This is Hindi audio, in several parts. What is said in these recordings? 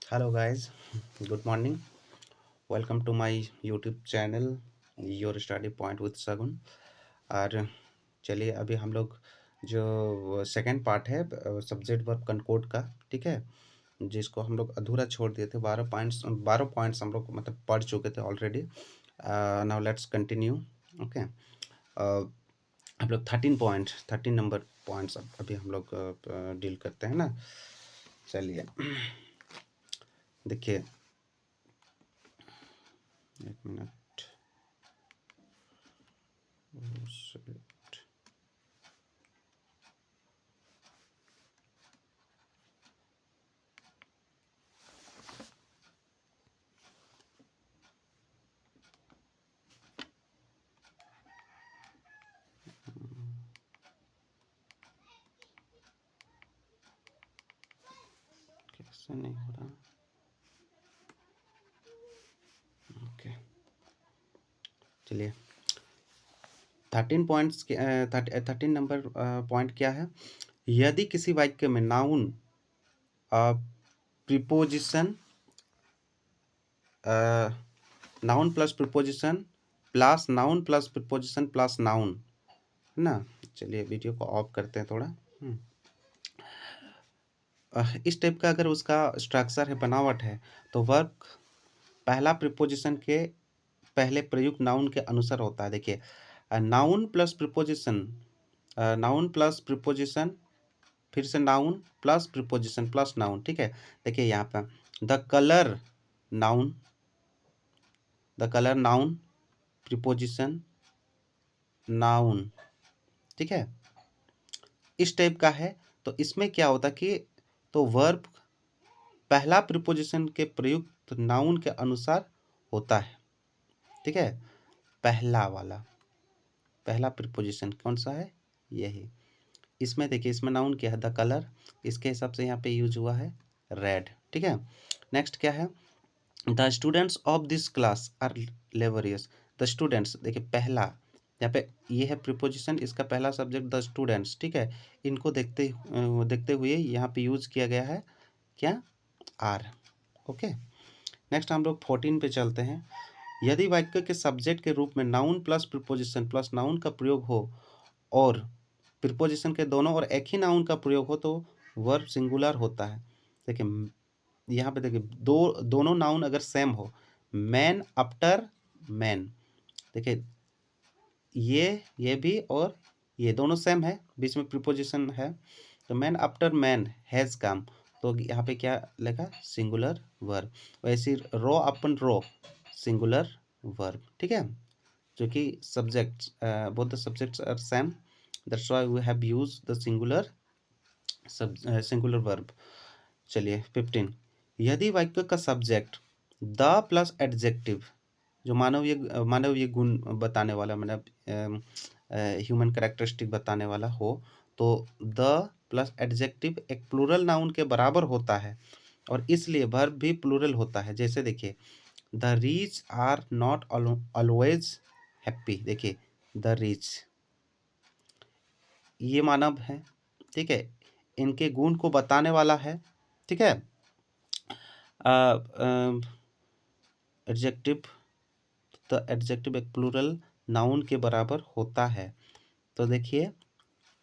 Hello guys, good morning. Welcome to my YouTube channel your study point with Sagun. और चलिए अभी हम लोग जो सेकंड पार्ट है सब्जेक्ट वर्ब कनकोड का, ठीक है, जिसको हम लोग अधूरा छोड़ दिए थे। 12 पॉइंट्स हम लोग मतलब पढ़ चुके थे already. Now let's continue. Okay, हम लोग 13 नंबर पॉइंट्स अभी हम लोग डील करते हैं ना। चलिए देखिए, एक मिनट। कैसे नहीं हो रहा? ओके, चलिए 13 नंबर पॉइंट क्या है। यदि किसी वाक्य में noun preposition noun plus preposition plus noun plus preposition plus noun, है ना। चलिए वीडियो को ऑफ करते हैं थोड़ा। इस टाइप का अगर उसका स्ट्रक्चर है, बनावट है, तो वर्ब पहला प्रीपोजिशन के पहले प्रयुक्त नाउन के अनुसार होता है। देखिए, noun plus preposition, noun plus preposition, फिर से noun plus preposition plus noun, ठीक है। देखिए यहाँ पर the colour noun, the colour noun, preposition noun, ठीक है, इस टाइप का है। तो इसमें क्या होता कि तो वर्ब पहला प्रीपोजिशन के प्रयुक्त नाउन के अनुसार होता है, ठीक है। पहला वाला, पहला प्रीपोजिशन कौन सा है? यही। इसमें देखिए, इसमें नाउन क्या है? द कलर, इसके हिसाब से यहाँ पे यूज हुआ है रेड, ठीक है। नेक्स्ट क्या है? The students of this class are laborious. The students, देखिए पहला, यहाँ पे ये है प्रीपोजिशन, इसका पहला सब्जेक्ट द स्टूडेंट्स, ठीक है। इनको देखते हुए यहाँ पे यूज किया गया है क्या? आर। ओके, नेक्स्ट हम लोग 14 पे चलते हैं। यदि वाक्य के सब्जेक्ट के रूप में noun plus preposition plus noun का प्रयोग हो और प्रीपोजिशन के दोनों और एक ही नाउन का प्रयोग हो तो वर्ब सिंगुलर होता है। देखिए यहाँ पे देखिए, दोनों नाउन अगर सेम हो, मैन आफ्टर मैन, देखिए ये भी और ये दोनों सेम है, बीच में प्रीपोजिशन है, तो man after man has come, तो यहाँ पे क्या लिखा? Singular verb. वैसे रो अपन रो, सिंगुलर वर्ब, ठीक है, जो कि subjects, both the subjects are same, that's why we have used the singular verb. चलिए 15, यदि वाक्य का सब्जेक्ट द प्लस एडजेक्टिव, जो मानवीय गुण बताने वाला, मतलब ह्यूमन कैरेक्टरिस्टिक बताने वाला हो, तो द प्लस एडजेक्टिव एक प्लूरल नाउन के बराबर होता है और इसलिए वर्ब भी प्लूरल होता है। जैसे देखिए, the rich are not always happy. देखिए द रिच, ये मानव है, ठीक है, इनके गुण को बताने वाला है, ठीक है। एडजेक्टिव, द एडजेक्टिव एक प्लूरल नाउन के बराबर होता है। तो देखिए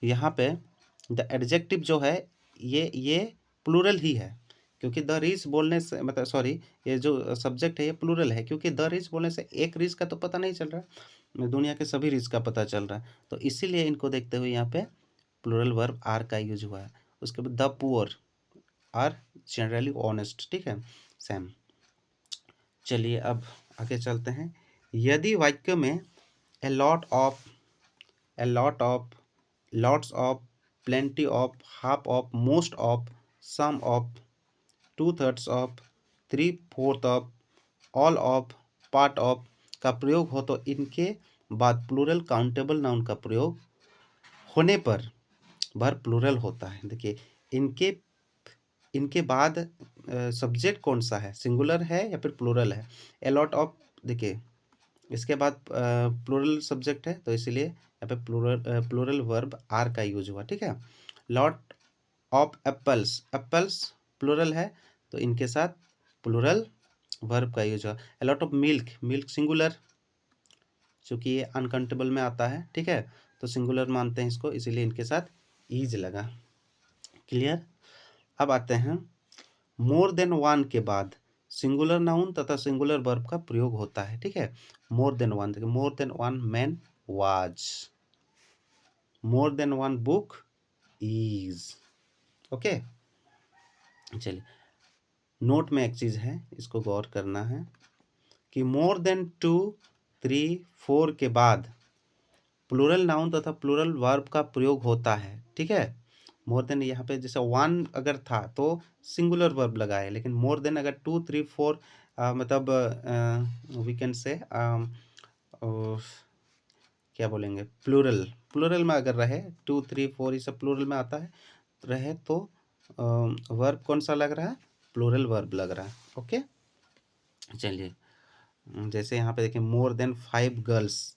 यहाँ पे द एडजेक्टिव जो है ये प्लूरल ही है, क्योंकि द रिच बोलने से, मतलब सॉरी, ये जो सब्जेक्ट है ये प्लूरल है, क्योंकि द रिच बोलने से एक रिच का तो पता नहीं चल रहा, दुनिया के सभी रिच का पता चल रहा है, तो इसीलिए इनको देखते हुए यहाँ पे प्लूरल वर्ब आर का यूज हुआ है। उसके बाद the poor are generally honest, ठीक है, सेम। चलिए अब आगे चलते हैं। यदि वाक्य में a lot of, a lot of, lots of, plenty of, half of, most of, some of, two thirds of, three fourth of, all of, part of का प्रयोग हो तो इनके बाद प्लूरल काउंटेबल नाउन का प्रयोग होने पर वर्ब प्लूरल होता है। देखिए इनके इनके बाद सब्जेक्ट कौन सा है, सिंगुलर है या फिर प्लूरल है? ए लॉट ऑफ, देखिए इसके बाद प्लूरल सब्जेक्ट है, तो इसीलिए यहाँ पे प्लूरल वर्ब आर का यूज हुआ, ठीक है। Lot of apples, apples plural है, तो इनके साथ प्लूरल वर्ब का यूज हुआ। A lot of milk, milk singular, चूंकि ये अनकाउंटेबल में आता है, ठीक है, तो सिंगुलर मानते हैं इसको, इसीलिए इनके साथ ईज लगा। क्लियर। अब आते हैं मोर देन वन के बाद सिंगुलर नाउन तथा सिंगुलर वर्ब का प्रयोग होता है, ठीक है। मोर देन वन, देखिए more than one man was, more than one book is. Okay, चलिए नोट में एक चीज है, इसको गौर करना है कि मोर देन 2, 3, 4 के बाद प्लूरल नाउन तथा प्लूरल वर्ब का प्रयोग होता है, ठीक है। मोर देन यहाँ पे जैसे वन अगर था तो सिंगुलर वर्ब लगाए, लेकिन मोर देन अगर 2, 3, 4 मतलब वी कैन से क्या बोलेंगे, प्लूरल, प्लूरल में अगर रहे 2, 3, 4 ये सब प्लूरल में आता है रहे, तो वर्ब कौन सा लग रहा है, प्लूरल वर्ब लग रहा है। ओके, चलिए जैसे यहाँ पे देखिए मोर देन 5 गर्ल्स,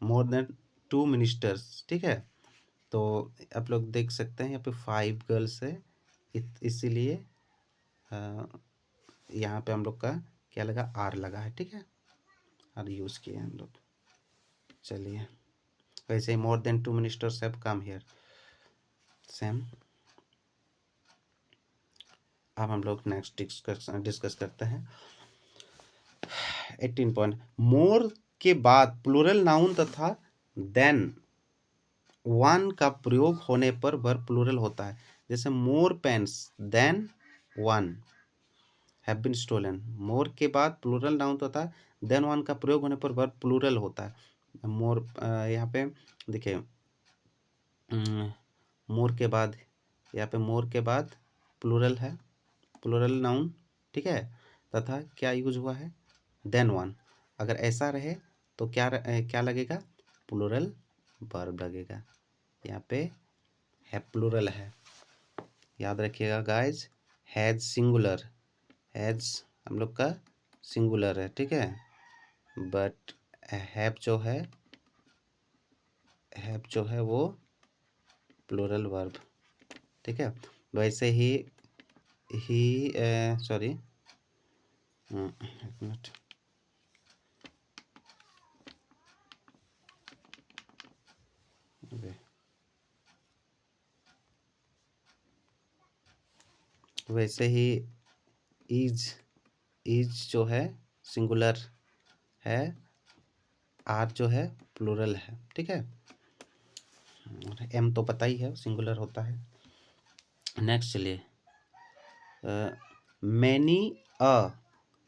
मोर देन 2 मिनिस्टर्स, ठीक है, तो आप लोग देख सकते हैं यहाँ पे 5 गर्ल्स है, इसीलिए यहाँ पे हम लोग का क्या लगा, आर लगा है, ठीक है, आर यूज़ किए हम लोग। चलिए वैसे ही more than 2 ministers have come here, same. अब हम लोग नेक्स्ट डिस्कस करते हैं 18 पॉइंट। मोर के बाद प्लूरल नाउन तथा देन वन का प्रयोग होने पर वर्ब प्लूरल होता है। जैसे more pens than one have been stolen, more के बाद प्लूरल नाउन तथा देन वन का प्रयोग होने पर वर्ब प्लूरल होता है। मोर यहाँ पे देखिए मोर के बाद, यहाँ पे मोर के बाद प्लूरल है, प्लूरल नाउन, ठीक है, तथा क्या यूज हुआ है, देन वन। अगर ऐसा रहे तो क्या लगेगा, प्लूरल वर्ब लगेगा। यहाँ पे है प्लूरल है, याद रखिएगा गाइज, हैज सिंगुलर, हैज हम लोग का सिंगुलर है, ठीक है, बट हैव जो है वो प्लूरल वर्ब, ठीक है। वैसे ही सॉरी एक मिनट, वैसे ही इज जो है सिंगुलर है, आर जो है प्लूरल है, ठीक है, एम तो पता ही है सिंगुलर होता है। नेक्स्ट चलिए मैनी अ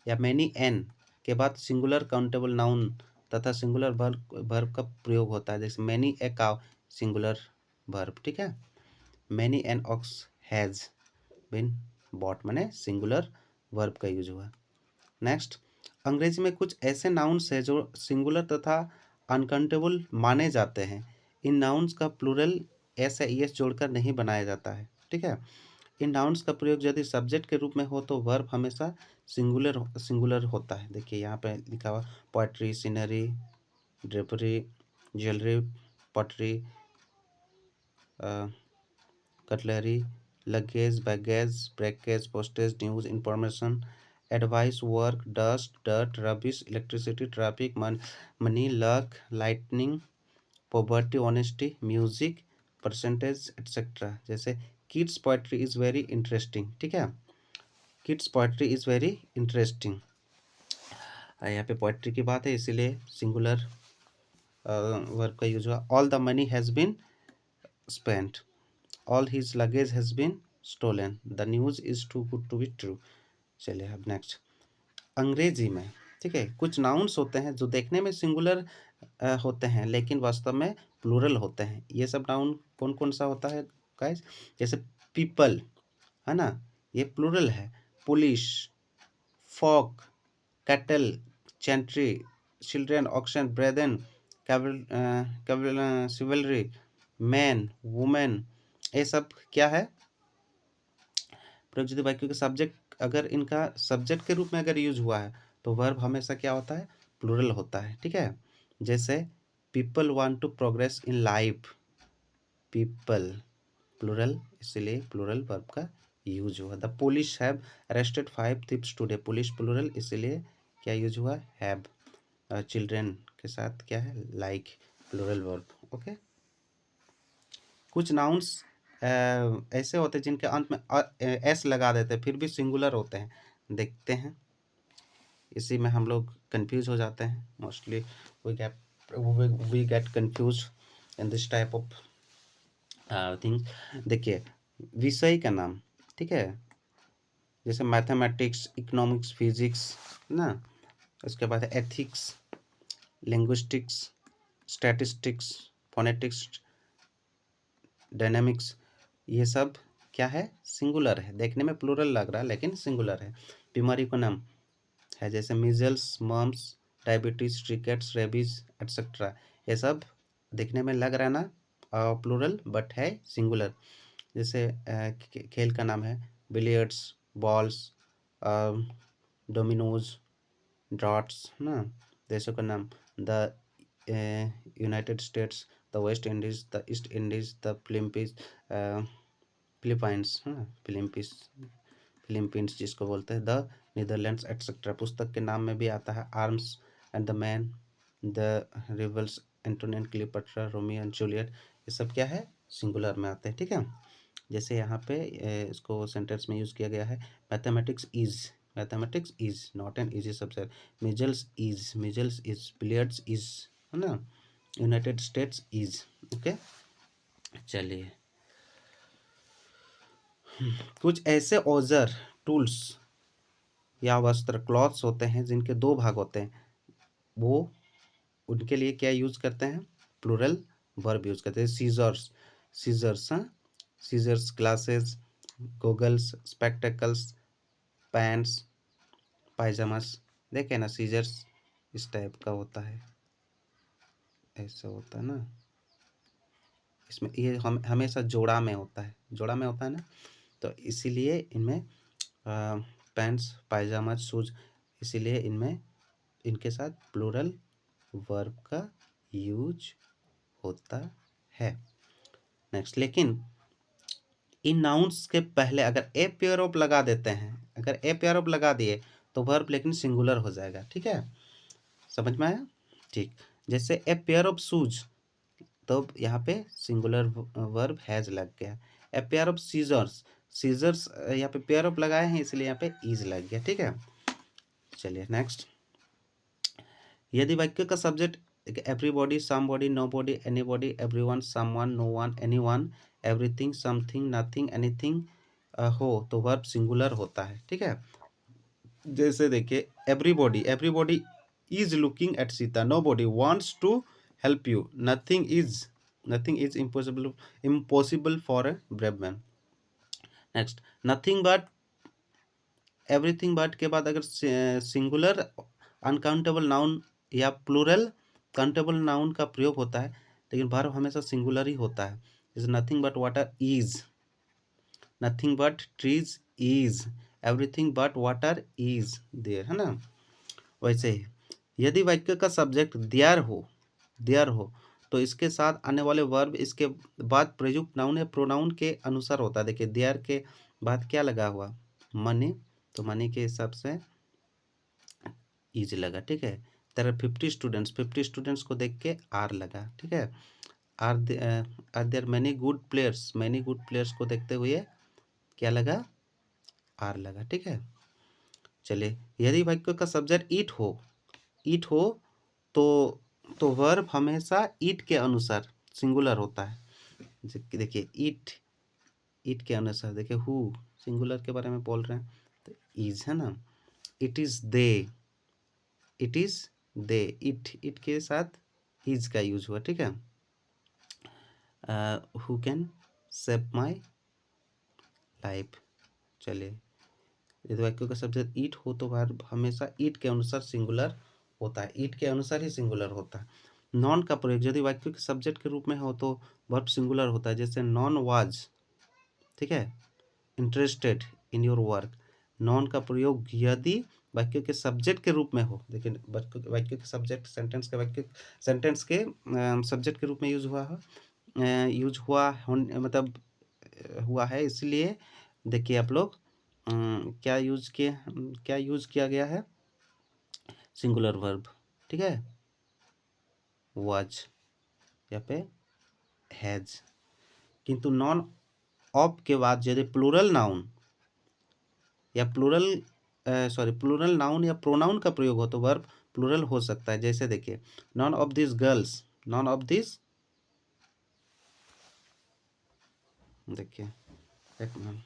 या मैनी एन के बाद सिंगुलर काउंटेबल नाउन तथा सिंगुलर वर्ब का प्रयोग होता है। जैसे many a cow, singular verb, ठीक है, many an ox has been bought, माने सिंगुलर वर्ब का यूज हुआ। नेक्स्ट, अंग्रेजी में कुछ ऐसे नाउन्स हैं जो सिंगुलर तथा अनकाउंटेबल माने जाते हैं। इन नाउन्स का प्लूरल एस या ईएस जोड़कर नहीं बनाया जाता है, ठीक है। इन नाउन्स का प्रयोग यदि सब्जेक्ट के रूप में हो तो वर्ब हमेशा सिंगुलर होता है। देखिए यहाँ पे लिखा हुआ poetry, scenery, drapery, jewellery, pottery, cutlery, luggage, baggage, breakage, postage, news, information, advice, work, dust, dirt, rubbish, electricity, traffic, money, luck, lightning, poverty, honesty, music, percentage, etcetera. जैसे kids poetry is very interesting, ठीक है, kids poetry is very interesting. यहाँ पे पोएट्री की बात है इसीलिए सिंगुलर वर्ब का यूज हुआ। All the money has been spent, all his luggage has been stolen, the news is too good to be true. चलिए अब नेक्स्ट, अंग्रेजी में, ठीक है, कुछ नाउन्स होते हैं जो देखने में सिंगुलर होते हैं लेकिन वास्तव में प्लूरल होते हैं। ये सब नाउन कौन कौन सा होता है गाइस, जैसे पीपल है ना, ये प्लूरल है, police, folk, cattle, gentry, children, oxen, brethren, cavalry, man, women, ये सब क्या है, प्रयोगजित वाक्यों के सब्जेक्ट, अगर इनका सब्जेक्ट के रूप में अगर यूज हुआ है तो वर्ब हमेशा क्या होता है, प्लूरल होता है, ठीक है। जैसे people want to progress in life, people plural, इसलिए प्लूरल वर्ब का यूज हुआ। The police have arrested 5 thieves today, police plural इसलिए क्या यूज हुआ, हैव। चिल्ड्रेन के साथ क्या है, लाइक, प्लूरल वर्ब। ओके, कुछ नाउन्स ऐसे होते हैं जिनके अंत में एस लगा देते हैं फिर भी सिंगुलर होते हैं, देखते हैं। इसी में हम लोग कंफ्यूज हो जाते हैं mostly, we get confuse in this type of things. देखिए, विषय का नाम, ठीक है, जैसे मैथमेटिक्स, इकोनॉमिक्स, फिजिक्स ना, उसके बाद ethics, linguistics, statistics, phonetics, dynamics, ये सब क्या है, सिंगुलर है। देखने में प्लूरल लग रहा है लेकिन सिंगुलर है। बीमारी का नाम है जैसे measles, mumps, diabetes, rickets, rabies etcetera, ये सब देखने में लग रहा है ना प्लूरल बट है सिंगुलर। जैसे खेल का नाम है बिलियर्ड्स, बॉल्स, डोमिनोज, ड्रॉट्स ना। देशों का नाम the United states, the West Indies, the east Indies, the Philippines, Philippines जिसको बोलते हैं, द नीदरलैंड्स एटसेट्रा। पुस्तक के नाम में भी आता है arms and the man, the rivals, Antony, Cleopatra, Romeo and Juliet, ये सब क्या है, सिंगुलर में आते हैं, ठीक है। जैसे यहाँ पे इसको सेंटेंस में यूज़ किया गया है, mathematics is not an easy subject, measles is, billiards is, है ना, यूनाइटेड स्टेट्स इज। ओके, चलिए, कुछ ऐसे औजार, टूल्स या वस्त्र, क्लॉथ्स होते हैं जिनके दो भाग होते हैं, वो उनके लिए क्या यूज करते हैं, प्लूरल वर्ब यूज करते हैं। सीजर्स, हाँ, scissors, glasses, goggles, spectacles, pants, pyjamas. देखे ना, सीजर्स इस टाइप का होता है, ऐसा होता है ना, इसमें ये हम हमेशा जोड़ा में होता है ना, तो इसीलिए इनमें पैंट्स, पायजामा, शूज, इसीलिए इनमें इनके साथ प्लूरल वर्ब का यूज होता है। नेक्स्ट, लेकिन इन नाउन्स के पहले अगर ए पेयर ऑफ लगा देते हैं, अगर ए पेयर ऑफ लगा दिए तो वर्ब लेकिन सिंगुलर हो जाएगा, ठीक है, समझ में आया, ठीक। जैसे ए पेयर ऑफ शूज, तो यहाँ पे सिंगुलर वर्ब हैज लग गया। A pair of scissors, scissors यहाँ पे पेयर ऑफ लगाए हैं इसलिए यहाँ पे इज लग गया, ठीक है। चलिए नेक्स्ट, यदि वाक्य का subject everybody, somebody, nobody, anybody, everyone, someone, no one, anyone, everything, something, nothing, anything हो तो वर्ब सिंगुलर होता है, ठीक है। जैसे देखिए, everybody is looking at Sita, nobody wants to help you, nothing is impossible for a brave man. Next, nothing but, everything but के बाद अगर सिंगुलर अनकाउंटेबल नाउन या प्लूरल काउंटेबल नाउन का प्रयोग होता है, लेकिन वर्ब हमेशा सिंगुलर ही होता है। जैसे nothing but water is, nothing but trees is, everything but water is there, है ना। वैसे ही यदि वाक्य का सब्जेक्ट देयर हो तो इसके साथ आने वाले वर्ब इसके बाद प्रयुक्त नाउन या प्रोनाउन के अनुसार होता है। देखिए, देयर के बाद क्या लगा हुआ, मनी, तो मनी के हिसाब से इज लगा, ठीक है। तेरा 50 स्टूडेंट्स को देख के आर लगा, ठीक है। Are there many good players को देखते हुए क्या लगा, आर लगा, ठीक है। चलिए, यदि वाक्य का सब्जेक्ट ईट हो तो वर्ब हमेशा ईट के अनुसार सिंगुलर होता है। देखिए, ईट के अनुसार, देखिए हु सिंगुलर के बारे में बोल रहे हैं तो इज, है ना। इट इज दे, इट के साथ इज का यूज हुआ, ठीक है। Who can save my life. चलिए, यदि वाक्य का सब्जेक्ट ईट हो तो वर्ब हमेशा ईट के अनुसार सिंगुलर होता है, ईट के अनुसार ही सिंगुलर होता है। नॉन का प्रयोग यदि वाक्य के सब्जेक्ट के रूप में हो तो वर्ब सिंगुलर होता है। जैसे नॉन वाज, ठीक है, interested in your work. Non का प्रयोग यदि वाक्य के सब्जेक्ट के रूप में हो, देखिए वाक्य के सब्जेक्ट सेंटेंस के सब्जेक्ट के रूप में यूज हुआ है, मतलब हुआ है, इसलिए देखिए आप लोग क्या यूज किया गया है, सिंगुलर वर्ब, ठीक है, वाज यहाँ पे हैज। किंतु नॉन ऑफ के बाद यदि प्लूरल नाउन या प्लूरल नाउन या प्रोनाउन का प्रयोग हो तो वर्ब प्लूरल हो सकता है। जैसे देखिए none of this girls, none of this, देखिए एक मिनट,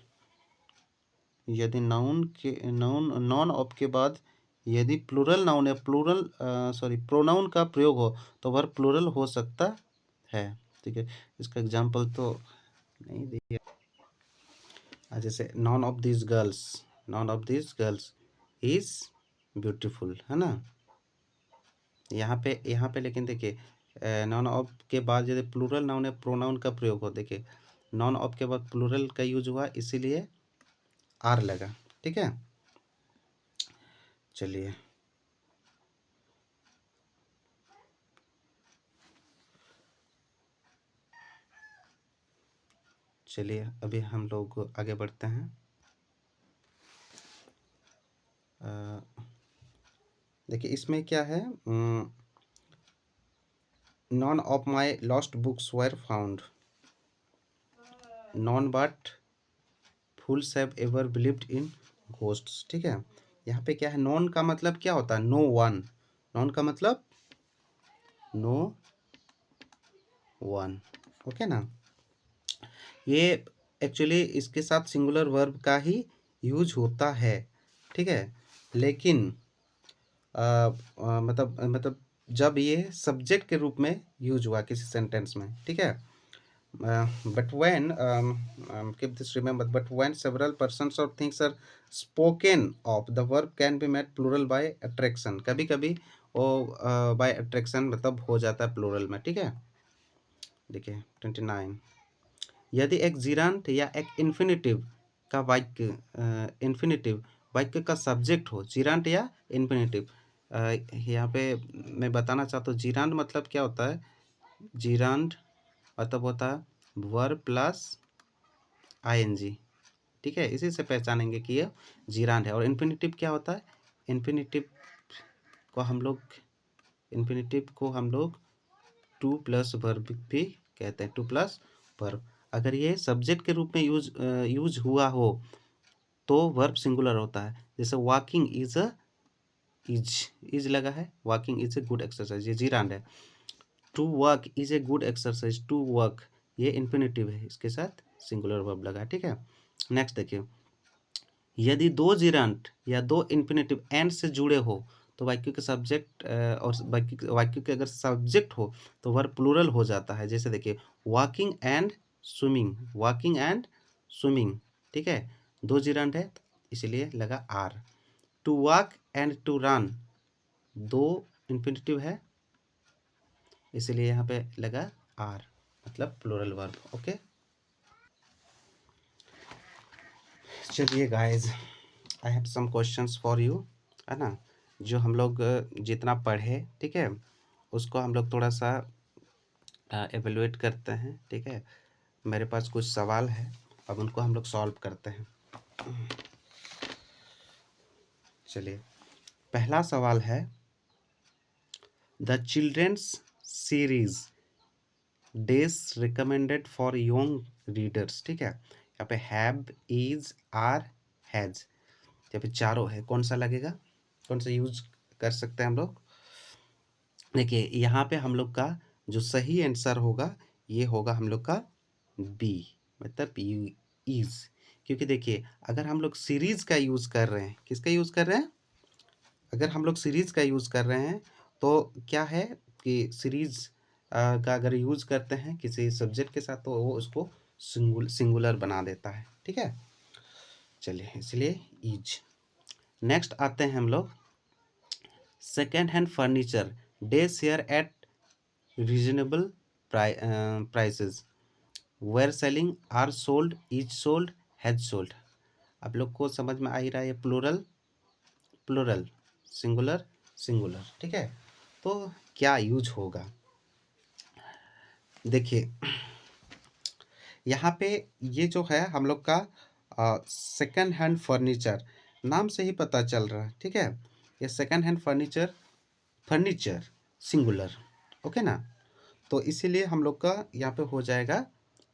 यदि नॉन ऑफ के बाद यदि प्लूरल नाउन या प्रोनाउन का प्रयोग हो तो वर्ब प्लूरल हो सकता है। ठीक है, इसका एग्जांपल तो नहीं दिया। जैसे none of this girls is beautiful, है ना। यहाँ पे लेकिन देखिए नॉन ऑफ के बाद यदि प्लूरल नाउन या प्रोनाउन का प्रयोग हो, देखिए नॉन ऑफ के बाद प्लूरल का यूज हुआ इसीलिए आर लगा। ठीक है, चलिए अभी हम लोग आगे बढ़ते हैं। देखिए इसमें क्या है, none of my lost books were found, non but fools have ever believed in ghosts. ठीक है, यहाँ पे क्या है, नॉन का मतलब क्या होता है, नो वन, नॉन का मतलब नो वन, ओके ना। ये एक्चुअली इसके साथ सिंगुलर वर्ब का ही यूज होता है। ठीक है, लेकिन मतलब जब ये सब्जेक्ट के रूप में यूज हुआ किसी सेंटेंस में। ठीक है, but when keep this remember, but when several persons or things are spoken of, the verb can be made plural by attraction। कभी कभी वो by attraction मतलब हो जाता है प्लूरल में। ठीक है, देखिए 29, यदि एक जीरांट या एक इन्फिनिटिव का वाक्य का सब्जेक्ट हो, जीरांट या इन्फिनिटिव। यहाँ पे मैं बताना चाहता हूँ जीरांट मतलब क्या होता है, जीरांट मतलब होता है वर्ब प्लस आईएनजी। ठीक है, इसी से पहचानेंगे कि ये जीरांट है। और इन्फिनिटिव क्या होता है, इन्फिनिटिव को हम लोग टू प्लस वर्ब भी कहते हैं, टू प्लस वर्ब। अगर ये सब्जेक्ट के रूप में यूज हुआ हो तो वर्ब सिंगुलर होता है। जैसे वॉकिंग इज लगा है, walking is a good exercise, ये जीरांड है। To work is a good exercise, to work ये इन्फिनिटिव है, इसके साथ सिंगुलर वर्ब लगा। ठीक है, नेक्स्ट देखिए, यदि दो जीरांट या दो इन्फिनिटिव एंड से जुड़े हो तो वाक्य के सब्जेक्ट और वाक्य के अगर सब्जेक्ट हो तो वर्ब प्लूरल हो जाता है। जैसे देखिए walking and swimming, walking and swimming. ठीक है, दो जीरांट है इसलिए लगा are. To walk and to run, दो इन्फिनिटिव है इसलिए यहाँ पे लगा आर, मतलब प्लूरल वर्ब। ओके, चलिए guys, I have some questions for you, है ना। जो हम लोग जितना पढ़े, ठीक है, उसको हम लोग थोड़ा सा एवेलुएट करते हैं। ठीक है, मेरे पास कुछ सवाल है, अब उनको हम लोग सॉल्व करते हैं। चलिए, पहला सवाल है, the children's series days recommended for young readers. ठीक है, यहाँ पे हैव, इज, आर, हैज, यहाँ पे चारों है, कौन सा लगेगा, कौन सा यूज कर सकते हैं हम लोग। देखिए यहाँ पे हम लोग का जो सही आंसर होगा ये होगा हम लोग का बी, मतलब इज। क्योंकि देखिए अगर हम लोग सीरीज का यूज कर रहे हैं, किसका यूज कर रहे हैं, अगर हम लोग सीरीज का यूज कर रहे हैं तो क्या है कि सीरीज का अगर यूज करते हैं किसी सब्जेक्ट के साथ तो वो उसको सिंगुलर बना देता है। ठीक है, चलिए इसलिए इज। नेक्स्ट आते हैं हम लोग, second hand furniture they share at reasonable prices were selling are sold, is sold, has sold. आप लोग को समझ में आ ही रहा है, प्लूरल प्लूरल, सिंगुलर सिंगुलर। ठीक है, तो क्या यूज होगा, देखिए यहाँ पे ये जो है हम लोग का सेकेंड हैंड फर्नीचर, नाम से ही पता चल रहा है, ठीक है, ये second hand furniture, furniture singular, okay ना। तो इसीलिए हम लोग का यहाँ पे हो जाएगा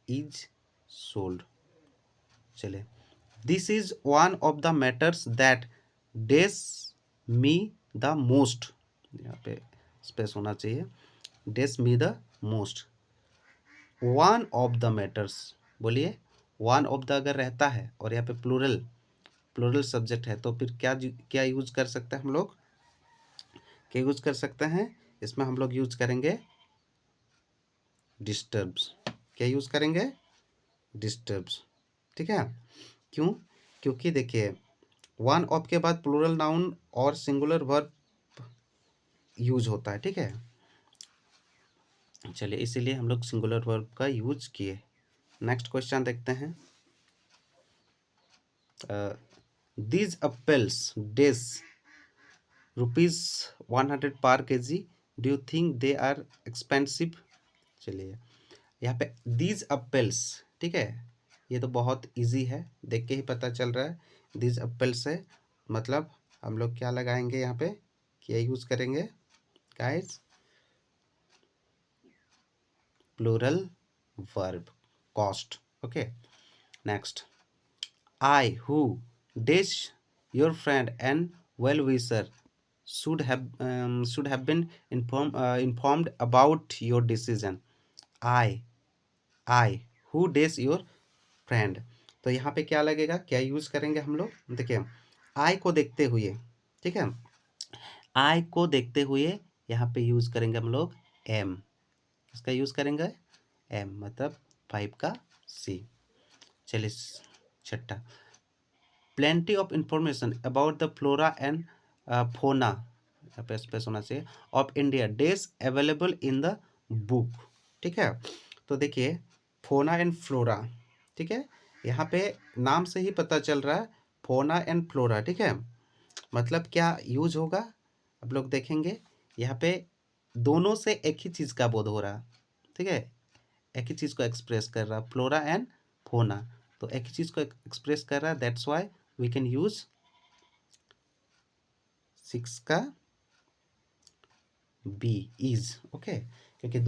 इज सोल्ड। चलिए, this is one of the matters that does me the most, यहाँ पे स्पेस होना चाहिए, does me the most. One of the matters, बोलिए, वन ऑफ द अगर रहता है और यहाँ पे प्लूरल, प्लूरल सब्जेक्ट है तो फिर क्या यूज कर सकते हैं हम लोग, क्या यूज कर सकते हैं, इसमें हम लोग यूज करेंगे डिस्टर्ब्स। क्या यूज करेंगे, डिस्टर्ब्स, ठीक है। क्यों, क्योंकि देखिए वन ऑफ के बाद प्लूरल नाउन और सिंगुलर वर्ब यूज होता है, ठीक है। चलिए, इसीलिए हम लोग सिंगुलर वर्ब का यूज किए। नेक्स्ट क्वेश्चन देखते हैं। These apples days ₹100 per KG, do you think they are expensive. चलिए, यहाँ पे दीज एप्पल्स, ठीक है, ये तो बहुत इजी है, देख के ही पता चल रहा है। दीज एप्पल्स है मतलब हम लोग क्या लगाएंगे यहाँ पे, क्या यूज करेंगे guys, plural verb cost, okay. Next, I who dash your friend and well wisher should have been informed about your decision. I who dash your friend, तो यहाँ पे क्या लगेगा, क्या यूज करेंगे हम लोग, देखिए I को देखते हुए, ठीक है, I को देखते हुए यहाँ पे यूज करेंगे हम लोग M, इसका यूज करेंगे M, मतलब 5 का C। चलिए, छठा, plenty of information about the flora and fauna, यहाँ पे स्पेस होना चाहिए, of India days available in the book, ठीक है। तो देखिए फोना एंड फ्लोरा, ठीक है, यहाँ पे नाम से ही पता चल रहा है फोना एंड फ्लोरा, ठीक है, मतलब क्या यूज होगा, आप लोग देखेंगे यहाँ पे दोनों से एक ही चीज़ का बोध हो रहा, ठीक है, एक ही चीज़ को एक्सप्रेस कर रहा, फ्लोरा एंड फोना, तो एक ही चीज़ को एक्सप्रेस कर रहा है, that's why we can use 6 का बी इज, ओके, क्योंकि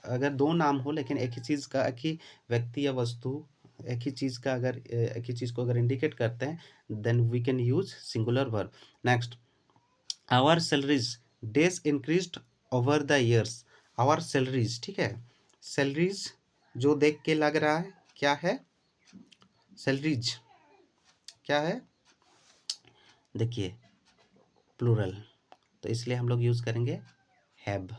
अगर दो नाम हो लेकिन एक ही चीज़ का, एक ही व्यक्ति या वस्तु एक ही चीज़ का अगर एक ही चीज़ को अगर इंडिकेट करते हैं then we can use singular verb. Next, our salaries days increased over the years, our salaries, ठीक है, सैलरीज जो देख के लग रहा है क्या है, सैलरीज क्या है, देखिए प्लूरल, तो इसलिए हम लोग यूज करेंगे have.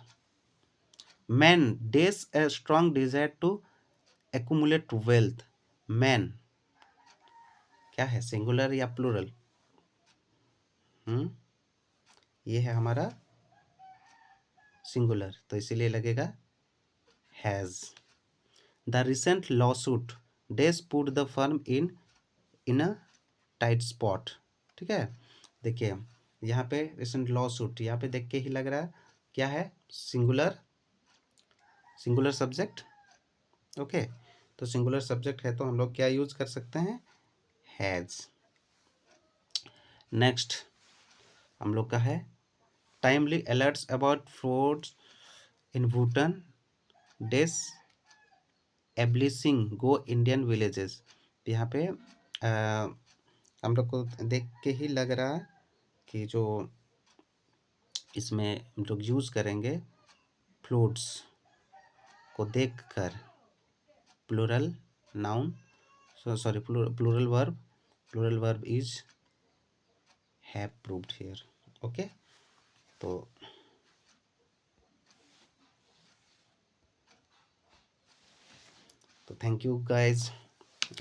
Man days a strong desire to accumulate wealth, man क्या है, सिंगुलर या प्लूरल, ये है हमारा सिंगुलर, तो इसीलिए लगेगा has. The recent lawsuit days put the firm in a tight spot, ठीक है, देखिए यहाँ पे रिसेंट लॉसूट, यहाँ पे देख के ही लग रहा है क्या है, सिंगुलर, सिंगुलर सब्जेक्ट, ओके, तो सिंगुलर सब्जेक्ट है तो हम लोग क्या यूज कर सकते हैं, हैज। नेक्स्ट हम लोग का है timely alerts about frauds in Bhutan days abolishing go Indian villages, यहाँ पे हम लोग को देख के ही लग रहा है कि जो इसमें हम लोग यूज करेंगे फ्लूड्स को देखकर, plural noun, sorry plural verb is have proved here, okay. तो थैंक यू गाइज,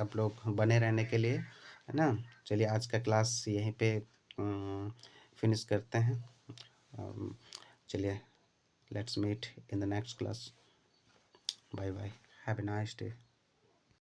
आप लोग बने रहने के लिए, है ना। चलिए आज का क्लास यहीं पे फिनिश करते हैं, चलिए let's meet in the next class, bye bye, have a nice day.